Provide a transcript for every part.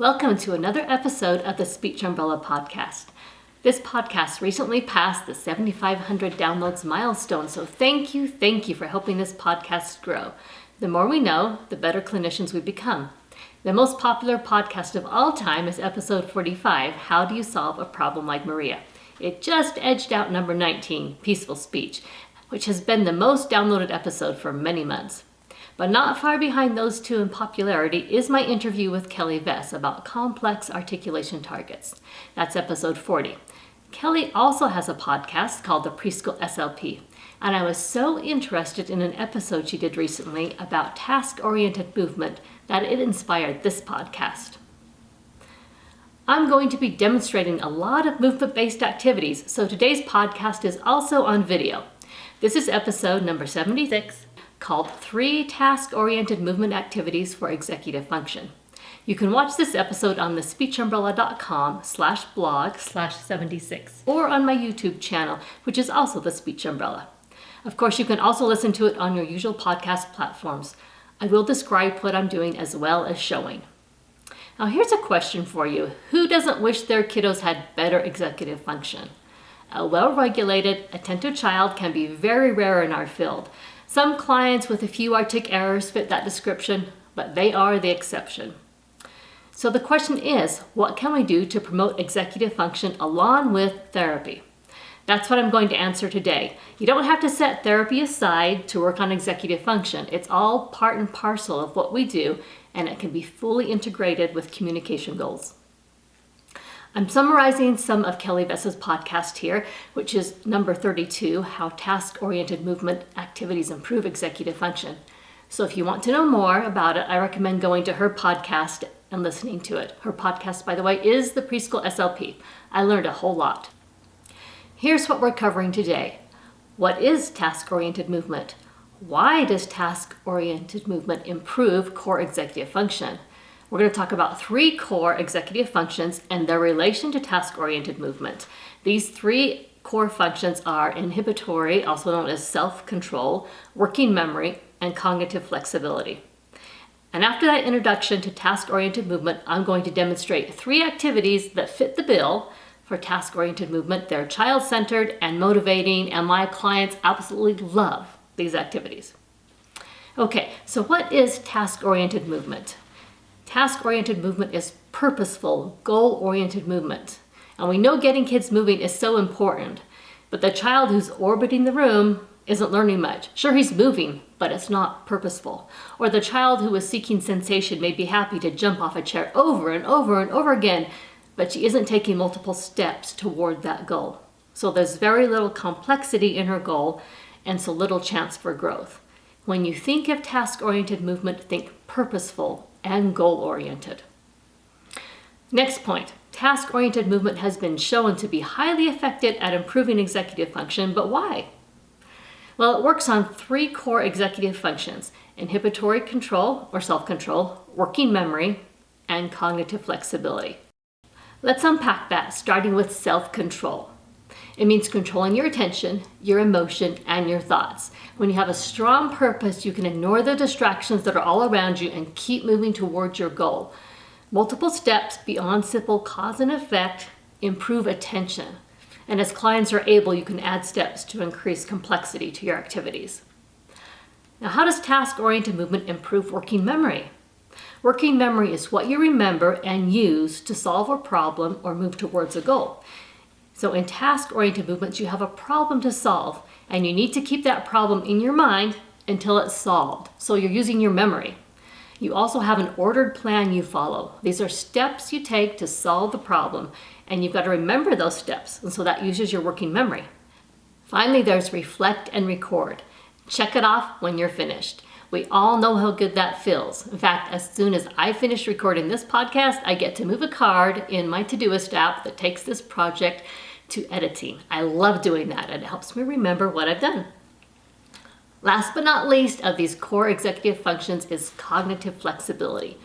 Welcome to another episode of the Speech Umbrella podcast. This podcast recently passed the 7,500 downloads milestone, so thank you for helping this podcast grow. The more we know, the better clinicians we become. The most popular podcast of all time is episode 45, How Do You Solve a Problem Like Maria? It just edged out number 19, Peaceful Speech, which has been the most downloaded episode for many months. But not far behind those two in popularity is my interview with Kelly Vess about complex articulation targets. That's episode 40. Kelly also has a podcast called the Preschool SLP, and I was so interested in an episode she did recently about task-oriented movement that it inspired this podcast. I'm going to be demonstrating a lot of movement-based activities, so today's podcast is also on video. This is episode number 76, called 3 Task-Oriented Movement Activities for Executive Function. You can watch this episode on the speechumbrella.com/blog/76 or on my YouTube channel, which is also the Speech Umbrella. Of course, you can also listen to it on your usual podcast platforms. I will describe what I'm doing as well as showing. Now here's a question for you. Who doesn't wish their kiddos had better executive function? A well-regulated, attentive child can be very rare in our field. Some clients with a few artic errors fit that description, but they are the exception. So the question is, what can we do to promote executive function along with therapy? That's what I'm going to answer today. You don't have to set therapy aside to work on executive function. It's all part and parcel of what we do, and it can be fully integrated with communication goals. I'm summarizing some of Kelly Vess's podcast here, which is number 32, How Task-Oriented Movement Activities Improve Executive Function. So if you want to know more about it, I recommend going to her podcast and listening to it. Her podcast, by the way, is the Preschool SLP. I learned a whole lot. Here's what we're covering today. What is task-oriented movement? Why does task-oriented movement improve core executive function? We're going to talk about 3 core executive functions and their relation to task-oriented movement. These 3 core functions are inhibitory, also known as self-control, working memory, and cognitive flexibility. And after that introduction to task-oriented movement, I'm going to demonstrate 3 activities that fit the bill for task-oriented movement. They're child-centered and motivating, and my clients absolutely love these activities. Okay, so what is task-oriented movement? Task-oriented movement is purposeful, goal-oriented movement. And we know getting kids moving is so important, but the child who's orbiting the room isn't learning much. Sure, he's moving, but it's not purposeful. Or the child who is seeking sensation may be happy to jump off a chair over and over and over again, but she isn't taking multiple steps toward that goal. So there's very little complexity in her goal, and so little chance for growth. When you think of task-oriented movement, think purposeful and goal-oriented. Next point, task-oriented movement has been shown to be highly effective at improving executive function, but why? Well, it works on 3 core executive functions: inhibitory control or self-control, working memory, and cognitive flexibility. Let's unpack that, starting with self-control. It means controlling your attention, your emotion, and your thoughts. When you have a strong purpose, you can ignore the distractions that are all around you and keep moving towards your goal. Multiple steps beyond simple cause and effect improve attention. And as clients are able, you can add steps to increase complexity to your activities. Now, how does task-oriented movement improve working memory? Working memory is what you remember and use to solve a problem or move towards a goal. So in task-oriented movements, you have a problem to solve, and you need to keep that problem in your mind until it's solved. So you're using your memory. You also have an ordered plan you follow. These are steps you take to solve the problem, and you've got to remember those steps, and so that uses your working memory. Finally, there's reflect and record. Check it off when you're finished. We all know how good that feels. In fact, as soon as I finish recording this podcast, I get to move a card in my Todoist app that takes this project to editing. I love doing that, and it helps me remember what I've done. Last but not least of these core executive functions is cognitive flexibility.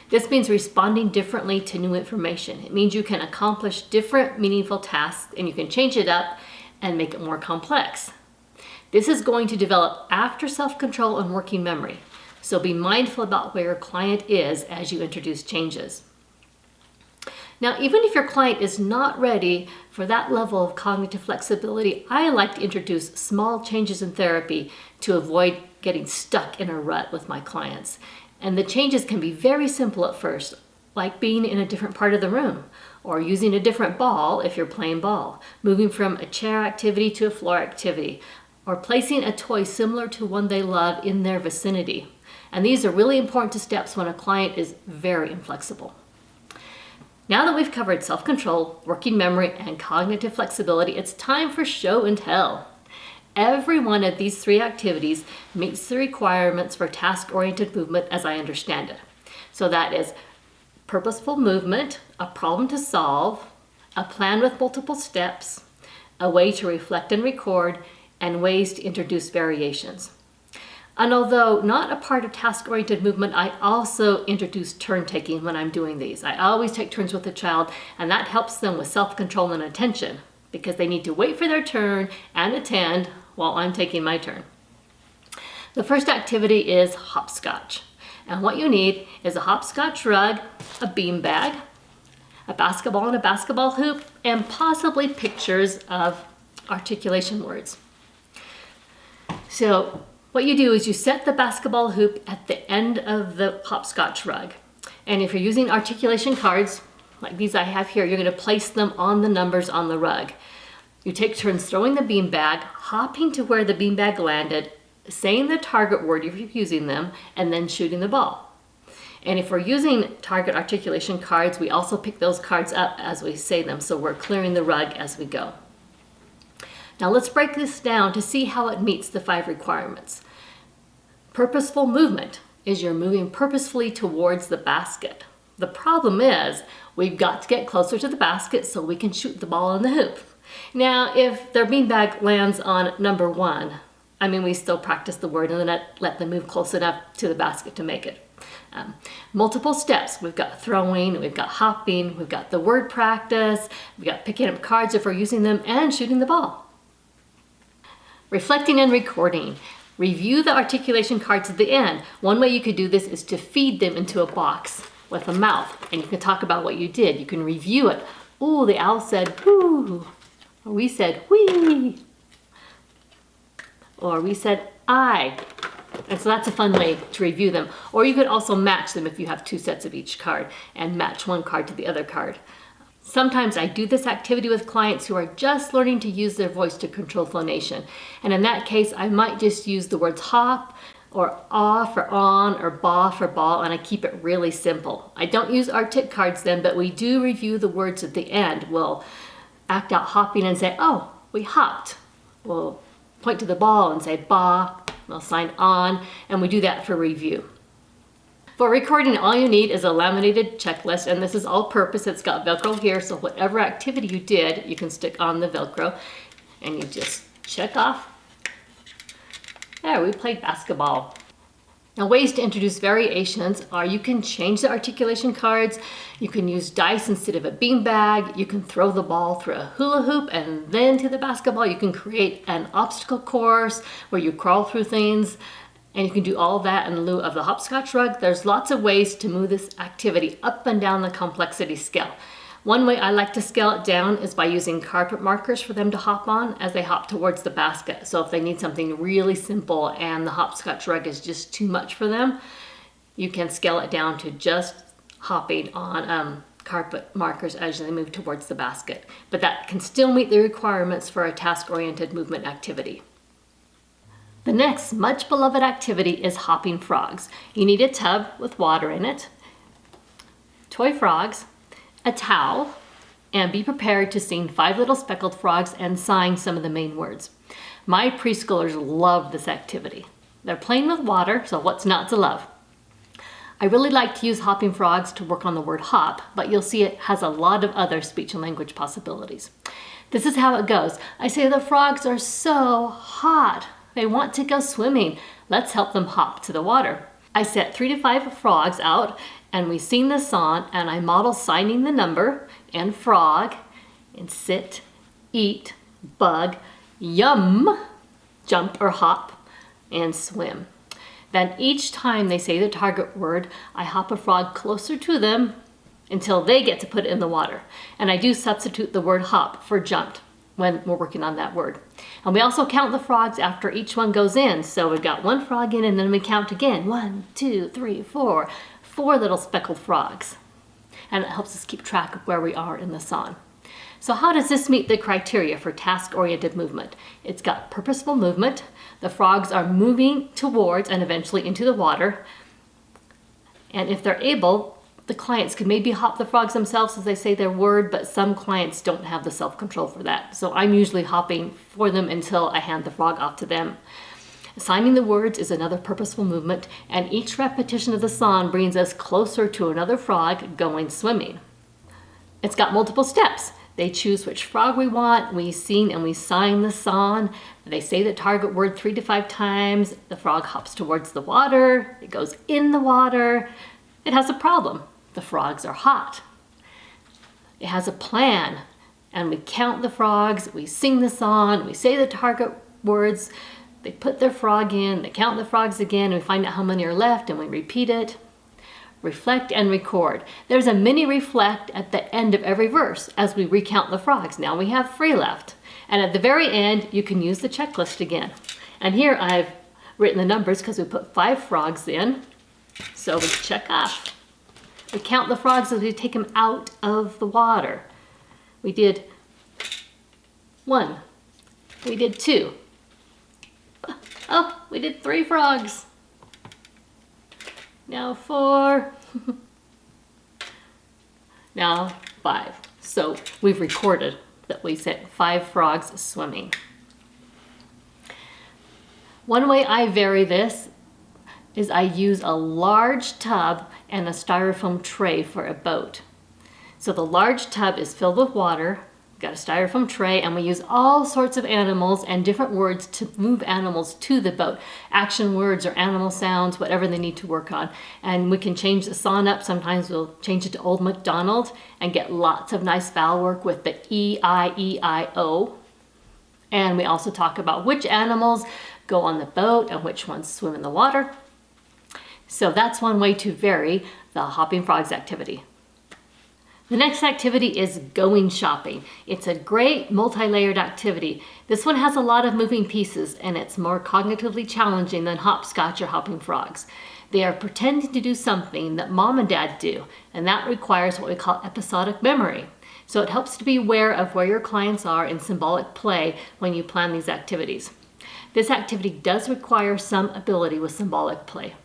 This means responding differently to new information. It means you can accomplish different meaningful tasks, and you can change it up and make it more complex. This is going to develop after self-control and working memory. So be mindful about where your client is as you introduce changes. Now, even if your client is not ready for that level of cognitive flexibility, I like to introduce small changes in therapy to avoid getting stuck in a rut with my clients. And the changes can be very simple at first, like being in a different part of the room, or using a different ball if you're playing ball, moving from a chair activity to a floor activity, or placing a toy similar to one they love in their vicinity. And these are really important steps when a client is very inflexible. Now that we've covered self-control, working memory, and cognitive flexibility, it's time for show and tell. Every one of these 3 activities meets the requirements for task-oriented movement as I understand it. So that is purposeful movement, a problem to solve, a plan with multiple steps, a way to reflect and record, and ways to introduce variations. And although not a part of task-oriented movement, I also introduce turn-taking when I'm doing these. I always take turns with the child, and that helps them with self-control and attention because they need to wait for their turn and attend while I'm taking my turn. The first activity is hopscotch. And what you need is a hopscotch rug, a bean bag, a basketball and a basketball hoop, and possibly pictures of articulation words. So what you do is you set the basketball hoop at the end of the hopscotch rug. And if you're using articulation cards, like these I have here, you're going to place them on the numbers on the rug. You take turns throwing the beanbag, hopping to where the beanbag landed, saying the target word if you're using them, and then shooting the ball. And if we're using target articulation cards, we also pick those cards up as we say them, so we're clearing the rug as we go. Now let's break this down to see how it meets the 5 requirements. Purposeful movement is you're moving purposefully towards the basket. The problem is we've got to get closer to the basket so we can shoot the ball in the hoop. Now, if their beanbag lands on number 1, we still practice the word and then let them move close enough to the basket to make it. Multiple steps. We've got throwing, we've got hopping, we've got the word practice, we've got picking up cards if we're using them, and shooting the ball. Reflecting and recording. Review the articulation cards at the end. One way you could do this is to feed them into a box with a mouth, and you can talk about what you did. You can review it. Ooh, the owl said whoo, or we said whee, or we said I. And so that's a fun way to review them. Or you could also match them if you have 2 sets of each card and match one card to the other card. Sometimes I do this activity with clients who are just learning to use their voice to control phonation. And in that case, I might just use the words hop, or ah for on, or ba for ball, and I keep it really simple. I don't use artic cards then, but we do review the words at the end. We'll act out hopping and say, oh, we hopped. We'll point to the ball and say ba, we'll sign on, and we do that for review. For recording, all you need is a laminated checklist, and this is all purpose. It's got Velcro here, so whatever activity you did, you can stick on the Velcro, and you just check off. There, we played basketball. Now, ways to introduce variations are you can change the articulation cards, you can use dice instead of a beanbag, you can throw the ball through a hula hoop and then to the basketball. You can create an obstacle course where you crawl through things. And you can do all that in lieu of the hopscotch rug. There's lots of ways to move this activity up and down the complexity scale. One way I like to scale it down is by using carpet markers for them to hop on as they hop towards the basket. So if they need something really simple and the hopscotch rug is just too much for them, you can scale it down to just hopping on carpet markers as they move towards the basket. But that can still meet the requirements for a task-oriented movement activity. The next much beloved activity is hopping frogs. You need a tub with water in it, toy frogs, a towel, and be prepared to sing 5 Little Speckled Frogs and sign some of the main words. My preschoolers love this activity. They're playing with water, so what's not to love? I really like to use hopping frogs to work on the word hop, but you'll see it has a lot of other speech and language possibilities. This is how it goes. I say the frogs are so hot. They want to go swimming. Let's help them hop to the water. I set 3 to 5 frogs out and we sing the song, and I model signing the number and frog and sit, eat, bug, yum, jump or hop, and swim. Then each time they say the target word, I hop a frog closer to them until they get to put it in the water. And I do substitute the word hop for jumped when we're working on that word. And we also count the frogs after each one goes in. So we've got one frog in and then we count again. 1, 2, 3, 4. 4 little speckled frogs. And it helps us keep track of where we are in the song. So how does this meet the criteria for task-oriented movement? It's got purposeful movement. The frogs are moving towards and eventually into the water. And if they're able, the clients can maybe hop the frogs themselves as they say their word, but some clients don't have the self-control for that. So I'm usually hopping for them until I hand the frog off to them. Signing the words is another purposeful movement, and each repetition of the song brings us closer to another frog going swimming. It's got multiple steps. They choose which frog we want, we sing and we sign the song. They say the target word 3 to 5 times. The frog hops towards the water, it goes in the water. It has a problem. The frogs are hot. It has a plan, and we count the frogs, we sing the song, we say the target words, they put their frog in, they count the frogs again, and we find out how many are left, and we repeat it. Reflect and record. There's a mini reflect at the end of every verse as we recount the frogs. Now we have 3 left. And at the very end, you can use the checklist again. And here I've written the numbers because we put 5 frogs in. So we check off. We count the frogs as we take them out of the water. We did 1. We did 2. Oh, we did 3 frogs. Now 4. Now 5. So we've recorded that we sent 5 frogs swimming. One way I vary this is I use a large tub and a styrofoam tray for a boat. So the large tub is filled with water, got a styrofoam tray, and we use all sorts of animals and different words to move animals to the boat. Action words or animal sounds, whatever they need to work on. And we can change the song up. Sometimes we'll change it to Old MacDonald and get lots of nice vowel work with the E-I-E-I-O. And we also talk about which animals go on the boat and which ones swim in the water. So that's one way to vary the Hopping Frogs activity. The next activity is going shopping. It's a great multi-layered activity. This one has a lot of moving pieces and it's more cognitively challenging than hopscotch or hopping frogs. They are pretending to do something that mom and dad do, and that requires what we call episodic memory. So it helps to be aware of where your clients are in symbolic play when you plan these activities. This activity does require some ability with symbolic play.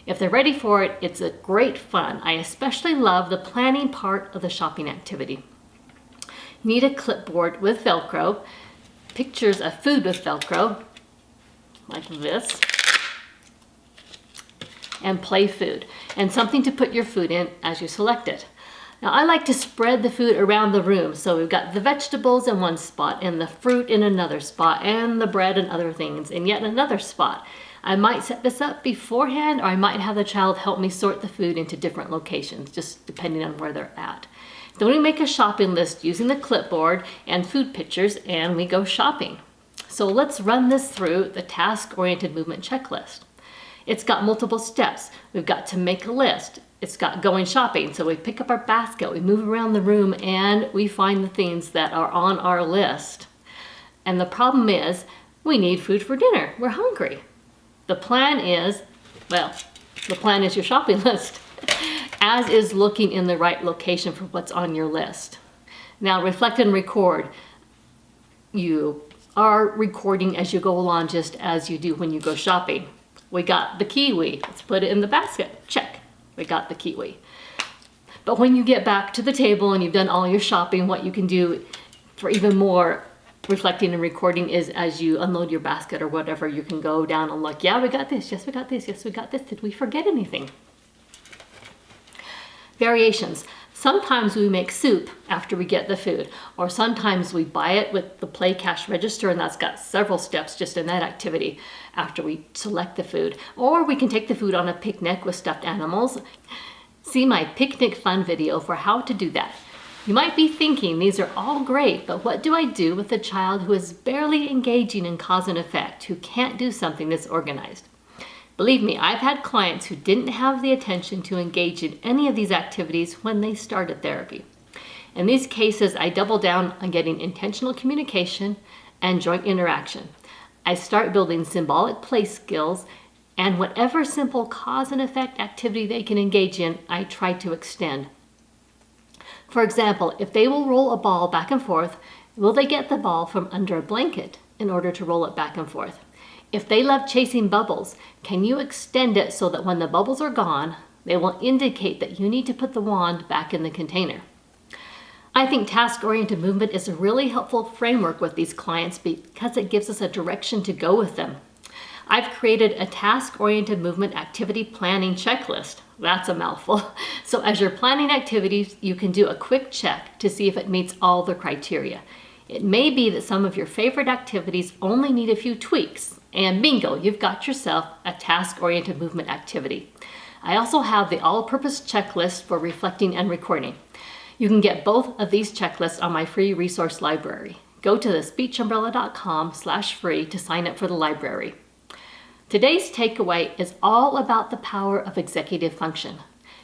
If they're ready for it, it's a great fun. I especially love the planning part of the shopping activity. You need a clipboard with Velcro, pictures of food with Velcro, like this, and play food, and something to put your food in as you select it. Now I like to spread the food around the room, so we've got the vegetables in one spot, and the fruit in another spot, and the bread and other things in yet another spot. I might set this up beforehand, or I might have the child help me sort the food into different locations, just depending on where they're at. Then we make a shopping list using the clipboard and food pictures, and we go shopping. So let's run this through the task-oriented movement checklist. It's got multiple steps. We've got to make a list. It's got going shopping. So we pick up our basket, we move around the room, and we find the things that are on our list. And the problem is, we need food for dinner. We're hungry. The plan is your shopping list, as is looking in the right location for what's on your list. Now reflect and record. You are recording as you go along, just as you do when you go shopping. We got the kiwi, let's put it in the basket, check, we got the kiwi. But when you get back to the table and you've done all your shopping, what you can do for even more reflecting and recording is as you unload your basket or whatever, you can go down and look, yeah, we got this, yes, we got this, yes, we got this, did we forget anything? Variations. Sometimes we make soup after we get the food, or sometimes we buy it with the play cash register, and that's got several steps just in that activity after we select the food. Or we can take the food on a picnic with stuffed animals. See my picnic fun video for how to do that. You might be thinking these are all great, but what do I do with a child who is barely engaging in cause and effect, who can't do something that's organized? Believe me, I've had clients who didn't have the attention to engage in any of these activities when they started therapy. In these cases, I double down on getting intentional communication and joint interaction. I start building symbolic play skills, and whatever simple cause and effect activity they can engage in, I try to extend. For example, if they will roll a ball back and forth, will they get the ball from under a blanket in order to roll it back and forth? If they love chasing bubbles, can you extend it so that when the bubbles are gone, they will indicate that you need to put the wand back in the container? I think task-oriented movement is a really helpful framework with these clients because it gives us a direction to go with them. I've created a task-oriented movement activity planning checklist. That's a mouthful. So as you're planning activities, you can do a quick check to see if it meets all the criteria. It may be that some of your favorite activities only need a few tweaks, and bingo, you've got yourself a task-oriented movement activity. I also have the all-purpose checklist for reflecting and recording. You can get both of these checklists on my free resource library. Go to thespeechumbrella.com/free to sign up for the library. Today's takeaway is all about the power of executive function,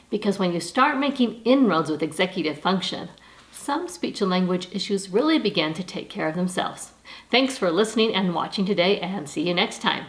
because when you start making inroads with executive function, some speech and language issues really begin to take care of themselves. Thanks for listening and watching today, and see you next time.